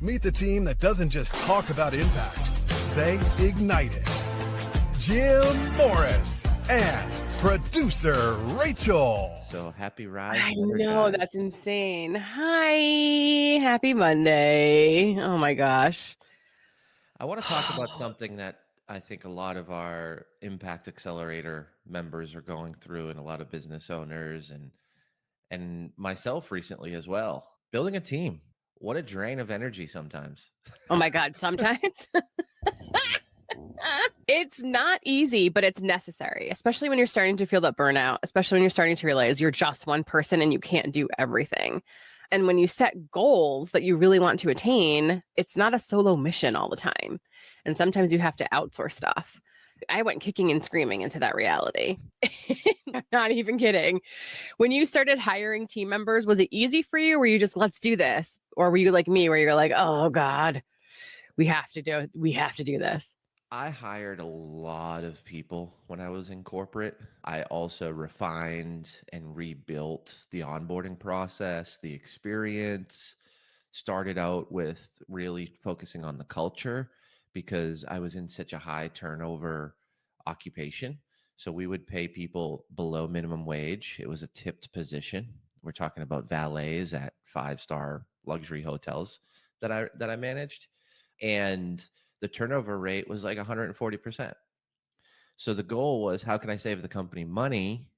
Meet the team that doesn't just talk about impact, they ignite it. Jim Morris and producer Rachel. So happy Rise. I know, that's insane. Hi, happy Monday. Oh my gosh. I want to talk about something that I think a lot of our Impact Accelerator members are going through, and a lot of business owners and myself recently as well. Building a team. What a drain of energy sometimes. Oh my God, sometimes. It's not easy, but it's necessary, especially when you're starting to feel that burnout, especially when you're starting to realize you're just one person and you can't do everything. And when you set goals that you really want to attain, it's not a solo mission all the time. And sometimes you have to outsource stuff. I went kicking and screaming into that reality. Not even kidding. When you started hiring team members, was it easy for you? Were you just, let's do this? Or were you like me, where you're like, oh God, we have to do this? I hired a lot of people when I was in corporate. I also refined and rebuilt the onboarding process, the experience. Started out with really focusing on the culture because I was in such a high turnover occupation. So we would pay people below minimum wage. It was a tipped position. We're talking about valets at 5-star luxury hotels that I managed. And the turnover rate was like 140%. So the goal was, how can I save the company money?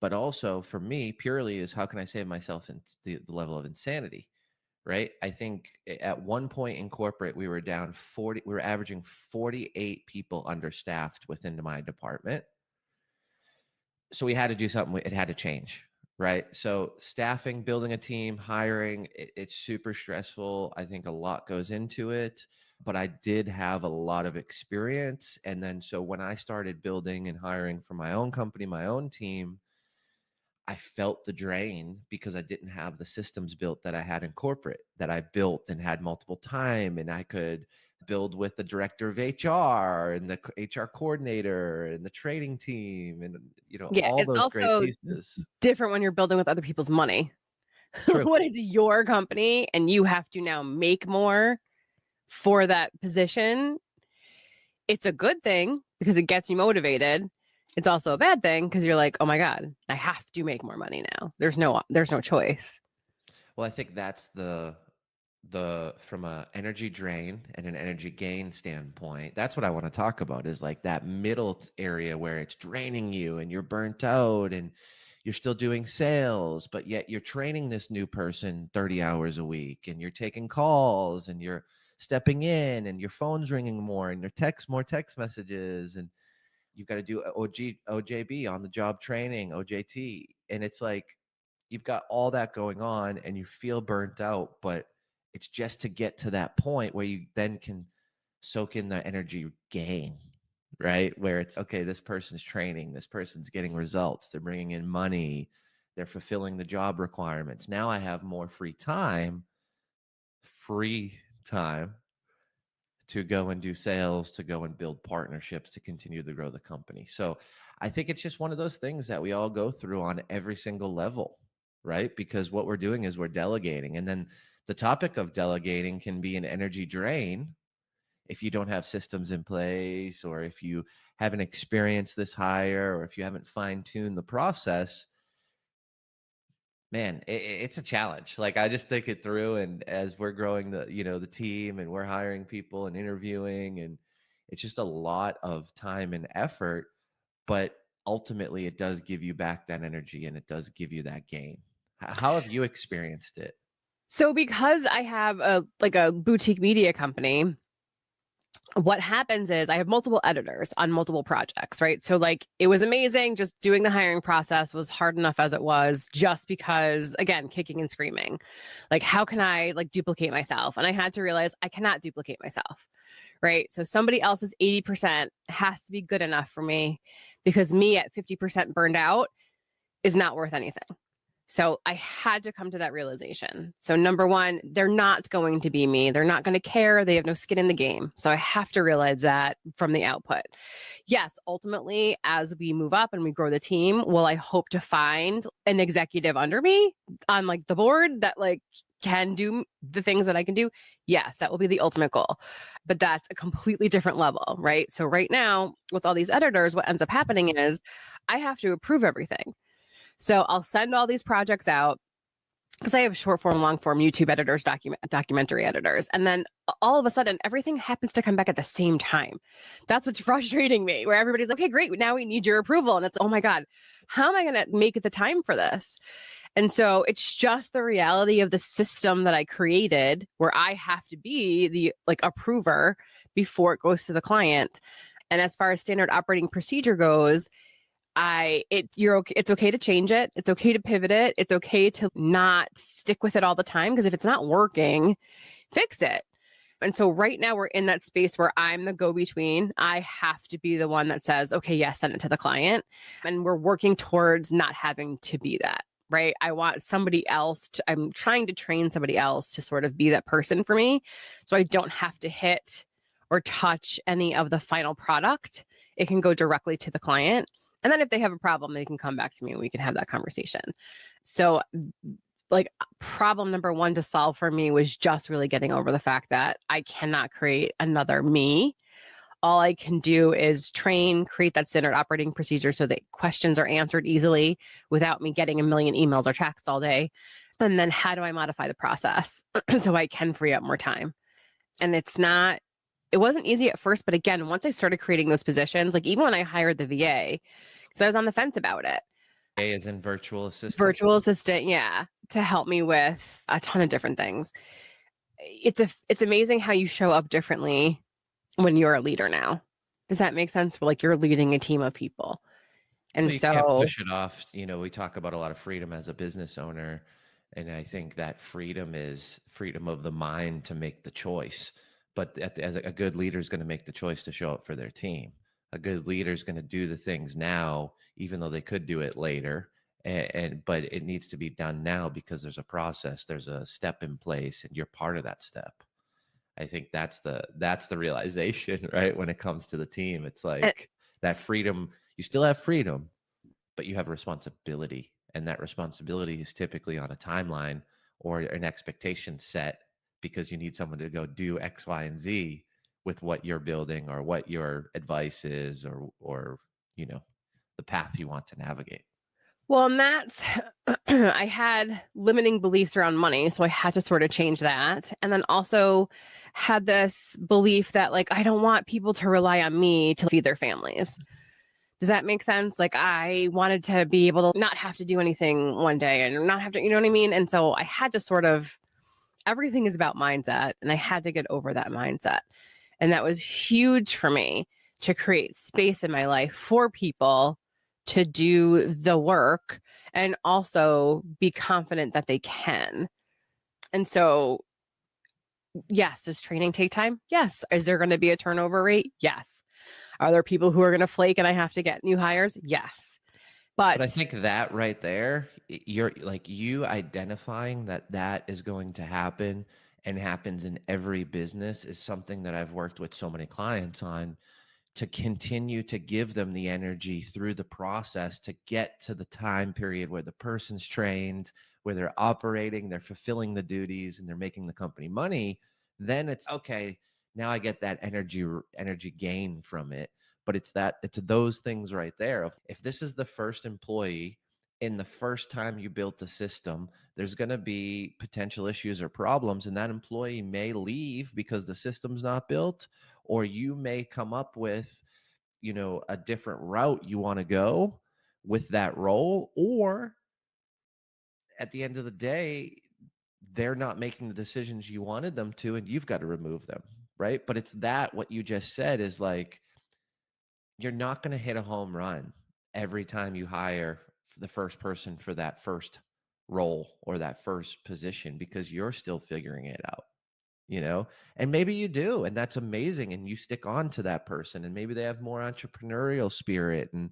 But also for me, purely is how can I save myself in the level of insanity, right? I think at one point in corporate, we were down 40, we were averaging 48 people understaffed within my department. So we had to do something, it had to change, right? So staffing, building a team, hiring, it's super stressful. I think a lot goes into it. But I did have a lot of experience. And then so when I started building and hiring for my own company, my own team, I felt the drain because I didn't have the systems built that I had in corporate, that I built and had multiple time. And I could build with the director of HR and the HR coordinator and the trading team and, all those great pieces. Different when you're building with other people's money. True. When it's your company and you have to now make more for that position, it's a good thing because it gets you motivated. It's also a bad thing because you're like, oh my God, I have to make more money now. There's no choice. Well, I think that's the from a energy drain and an energy gain standpoint, that's what I want to talk about, is like that middle area where it's draining you and you're burnt out and you're still doing sales, but yet you're training this new person 30 hours a week and you're taking calls and you're stepping in and your phone's ringing more and more text messages, and you've got to do OJB, on the job training, OJT. And it's like, you've got all that going on and you feel burnt out, but it's just to get to that point where you then can soak in the energy gain, right? Where it's, okay, this person's training, this person's getting results, they're bringing in money, they're fulfilling the job requirements. Now I have more free time to go and do sales, to go and build partnerships, to continue to grow the company. So I think it's just one of those things that we all go through on every single level, right? Because what we're doing is we're delegating. And then the topic of delegating can be an energy drain if you don't have systems in place, or if you haven't experienced this higher, or if you haven't fine-tuned the process. Man, it's a challenge. Like, I just think it through, and as we're growing the team and we're hiring people and interviewing, and it's just a lot of time and effort, but ultimately it does give you back that energy and it does give you that gain. How have you experienced it? So because I have a boutique media company, what happens is I have multiple editors on multiple projects, right? So it was amazing. Just doing the hiring process was hard enough as it was, just because, again, kicking and screaming. How can I duplicate myself? And I had to realize I cannot duplicate myself, right? So somebody else's 80% has to be good enough for me, because me at 50% burned out is not worth anything. So I had to come to that realization. So number one, they're not going to be me. They're not going to care. They have no skin in the game. So I have to realize that from the output. Yes, ultimately, as we move up and we grow the team, will I hope to find an executive under me on the board that can do the things that I can do, yes, that will be the ultimate goal. But that's a completely different level, right? So right now, with all these editors, what ends up happening is I have to approve everything. So I'll send all these projects out because I have short form, long form YouTube editors, documentary editors. And then all of a sudden, everything happens to come back at the same time. That's what's frustrating me, where everybody's like, okay, great. Now we need your approval. And it's, oh my God, how am I going to make it the time for this? And so it's just the reality of the system that I created where I have to be the like approver before it goes to the client. And as far as standard operating procedure goes, it's okay to change it. It's okay to pivot it. It's okay to not stick with it all the time, because if it's not working, fix it. And so right now we're in that space where I'm the go-between. I have to be the one that says, okay, yes, send it to the client. And we're working towards not having to be that, right? I want somebody else I'm trying to train somebody else to sort of be that person for me. So I don't have to hit or touch any of the final product. It can go directly to the client. And then if they have a problem, they can come back to me and we can have that conversation. So like problem number one to solve for me was just really getting over the fact that I cannot create another me. All I can do is create that standard operating procedure so that questions are answered easily without me getting a million emails or texts all day. And then how do I modify the process so I can free up more time? And it wasn't easy at first, but again, once I started creating those positions, like even when I hired the VA, because I was on the fence about it. A is in virtual assistant. Virtual assistant, yeah, to help me with a ton of different things. It's amazing how you show up differently when you're a leader now. Does that make sense? Like you're leading a team of people. And Well, you can't push it off. We talk about a lot of freedom as a business owner. And I think that freedom is freedom of the mind to make the choice. But as a good leader is going to make the choice to show up for their team. A good leader is going to do the things now, even though they could do it later. But it needs to be done now because there's a process, there's a step in place, and you're part of that step. I think that's the realization, right? When it comes to the team, it's like that freedom. You still have freedom, but you have a responsibility, and that responsibility is typically on a timeline or an expectation set, because you need someone to go do X, Y, and Z with what you're building or what your advice is or the path you want to navigate. Well, and that's, I had limiting beliefs around money. So I had to sort of change that. And then also had this belief that like, I don't want people to rely on me to feed their families. Does that make sense? Like I wanted to be able to not have to do anything one day and not have to, you know what I mean? And so I had to sort of, everything is about mindset, and I had to get over that mindset. And that was huge for me to create space in my life for people to do the work and also be confident that they can. And so, yes, does training take time? Yes. Is there going to be a turnover rate? Yes. Are there people who are going to flake and I have to get new hires? Yes. But I think that right there, you're like you identifying that is going to happen and happens in every business is something that I've worked with so many clients on, to continue to give them the energy through the process to get to the time period where the person's trained, where they're operating, they're fulfilling the duties, and they're making the company money. Then it's okay. Now I get that energy gain from it. But it's those things right there. If this is the first employee in the first time you built the system, there's going to be potential issues or problems, and that employee may leave because the system's not built, or you may come up with, a different route you want to go with that role, or at the end of the day, they're not making the decisions you wanted them to, and you've got to remove them, right? But it's what you just said is like, you're not going to hit a home run every time you hire the first person for that first role or that first position, because you're still figuring it out, and maybe you do, and that's amazing. And you stick on to that person, and maybe they have more entrepreneurial spirit, and,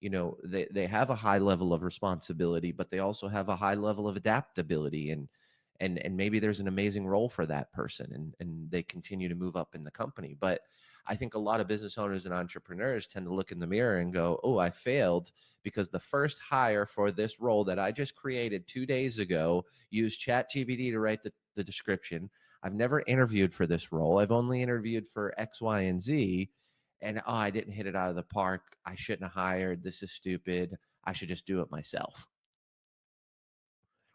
they have a high level of responsibility, but they also have a high level of adaptability, and maybe there's an amazing role for that person, and they continue to move up in the company. But I think a lot of business owners and entrepreneurs tend to look in the mirror and go, oh, I failed because the first hire for this role that I just created 2 days ago used ChatGPT to write the description. I've never interviewed for this role. I've only interviewed for X, Y, and Z. And I didn't hit it out of the park. I shouldn't have hired. This is stupid. I should just do it myself.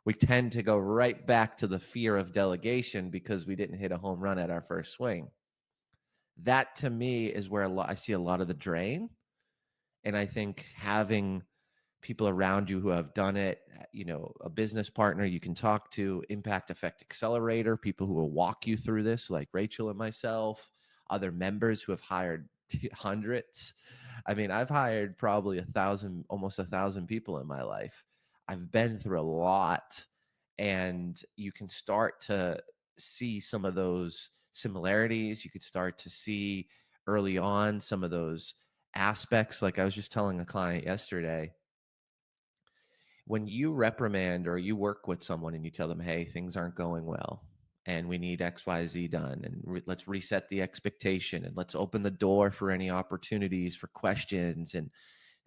We tend to go right back to the fear of delegation because we didn't hit a home run at our first swing. That to me is where I see a lot of the drain. And I think having people around you who have done it, a business partner you can talk to, Impact Effect Accelerator, people who will walk you through this, like Rachel and myself, other members who have hired hundreds. I mean, I've hired probably almost 1,000 people in my life. I've been through a lot, and you can start to see some of those similarities. You could start to see early on some of those aspects. Like I was just telling a client yesterday, when you reprimand or you work with someone and you tell them, hey, things aren't going well and we need XYZ done, and let's reset the expectation and let's open the door for any opportunities for questions, and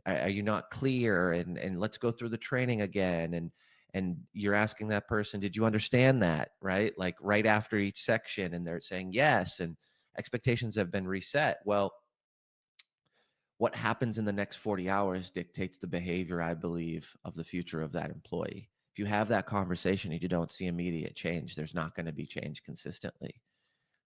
are you not clear, and let's go through the training again, and you're asking that person, did you understand that, right? Like right after each section, and they're saying yes, and expectations have been reset. Well, what happens in the next 40 hours dictates the behavior, I believe, of the future of that employee. If you have that conversation and you don't see immediate change, there's not going to be change consistently.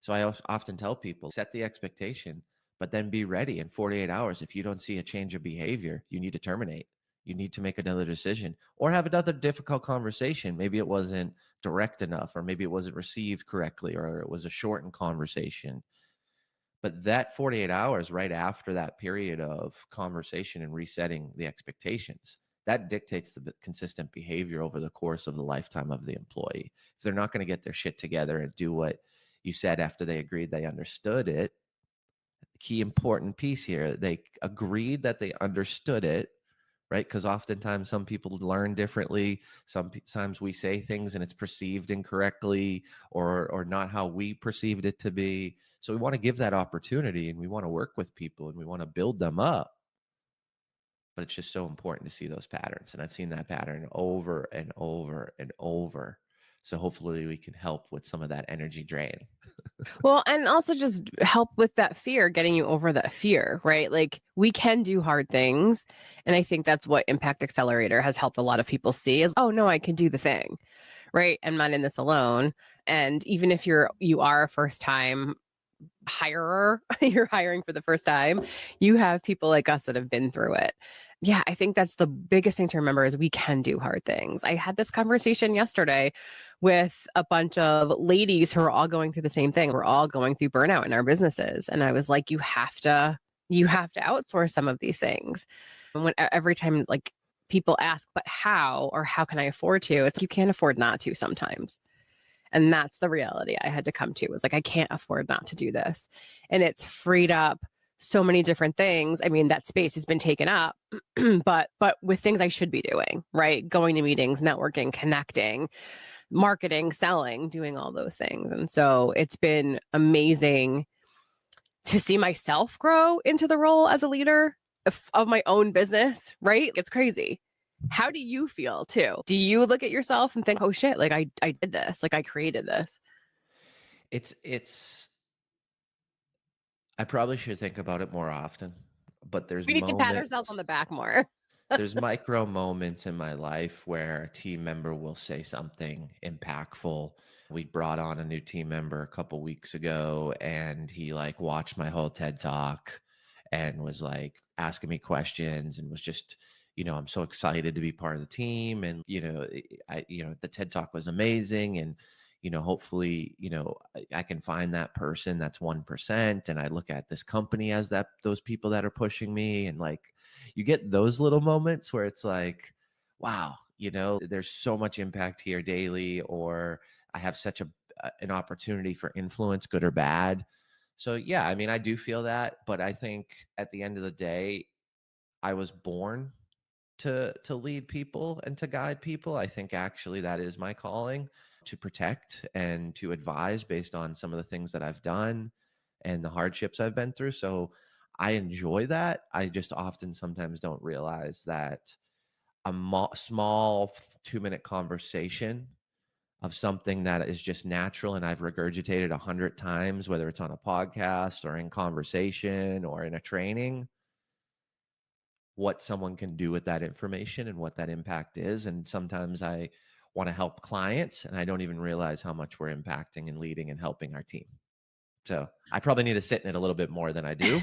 So I often tell people, set the expectation, but then be ready in 48 hours. If you don't see a change of behavior, you need to terminate. You need to make another decision or have another difficult conversation. Maybe it wasn't direct enough, or maybe it wasn't received correctly, or it was a shortened conversation. But that 48 hours right after that period of conversation and resetting the expectations, that dictates the consistent behavior over the course of the lifetime of the employee. If they're not going to get their shit together and do what you said after they agreed they understood it, the key important piece here, they agreed that they understood it, right? Because oftentimes some people learn differently. Sometimes we say things and it's perceived incorrectly, or not how we perceived it to be. So we want to give that opportunity, and we want to work with people, and we want to build them up. But it's just so important to see those patterns. And I've seen that pattern over and over and over. So hopefully we can help with some of that energy drain. Well, and also just help with that fear, getting you over that fear, right? Like we can do hard things. And I think that's what Impact Accelerator has helped a lot of people see is, oh no, I can do the thing, right? I'm not in this alone. And even if you are a first time hirer, you're hiring for the first time, you have people like us that have been through it. Yeah, I think that's the biggest thing to remember is we can do hard things. I had this conversation yesterday with a bunch of ladies who are all going through the same thing. We're all going through burnout in our businesses. And I was like, you have to outsource some of these things. And every time like people ask, but how, or how can I afford to? It's you can't afford not to sometimes. And that's the reality I had to come to, was like, I can't afford not to do this. And it's freed up so many different things. I mean, that space has been taken up, but with things I should be doing, right? Going to meetings, networking, connecting, marketing, selling, doing all those things. And so it's been amazing to see myself grow into the role as a leader of my own business, right? It's crazy. How do you feel too? Do you look at yourself and think, oh shit, like I did this, like I created this? I probably should think about it more often, but there's We need to pat ourselves on the back more. there's micro moments in my life where a team member will say something impactful. We brought on a new team member a couple weeks ago, and he like watched my whole TED talk and was like asking me questions, and was just, I'm so excited to be part of the team. And, the TED talk was amazing. And, hopefully, I can find that person that's 1%. And I look at this company as those people that are pushing me. And like, you get those little moments where it's like, wow, there's so much impact here daily, or I have such an opportunity for influence, good or bad. So yeah, I mean, I do feel that, but I think at the end of the day, I was born to lead people and to guide people. I think actually that is my calling, to protect and to advise based on some of the things that I've done. and the hardships I've been through. So I enjoy that. I just often sometimes don't realize that a small 2-minute conversation of something that is just natural and I've regurgitated 100 times, whether it's on a podcast or in conversation or in a training, what someone can do with that information and what that impact is. And sometimes I want to help clients and I don't even realize how much we're impacting and leading and helping our team. So I probably need to sit in it a little bit more than I do,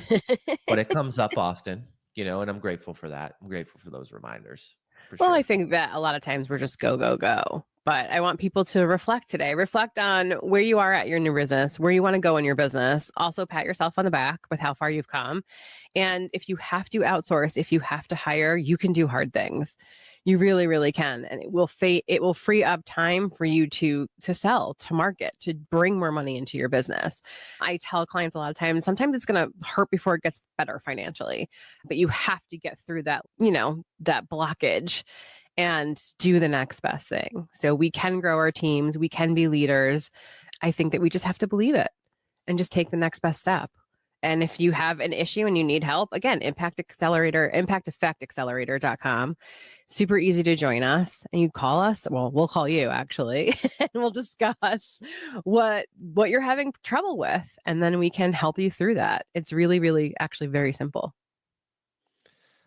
but it comes up often, and I'm grateful for that. I'm grateful for those reminders. Well, Sure. I think that a lot of times we're just go, go, go. But I want people to reflect today. Reflect on where you are at your new business, where you want to go in your business. Also, pat yourself on the back with how far you've come. And if you have to outsource, if you have to hire, you can do hard things. You really, really can. And it will free up time for you to sell, to market, to bring more money into your business. I tell clients a lot of times, sometimes it's going to hurt before it gets better financially, but you have to get through that, that blockage and do the next best thing. So we can grow our teams. We can be leaders. I think that we just have to believe it and just take the next best step. And if you have an issue and you need help, again, Impact Accelerator, impacteffectaccelerator.com. Super easy to join us. And you call us. Well, we'll call you actually, and we'll discuss what you're having trouble with. And then we can help you through that. It's really, really actually very simple.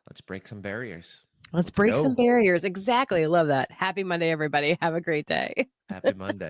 Let's break some barriers. Let's break some barriers. Exactly. I love that. Happy Monday, everybody. Have a great day. Happy Monday.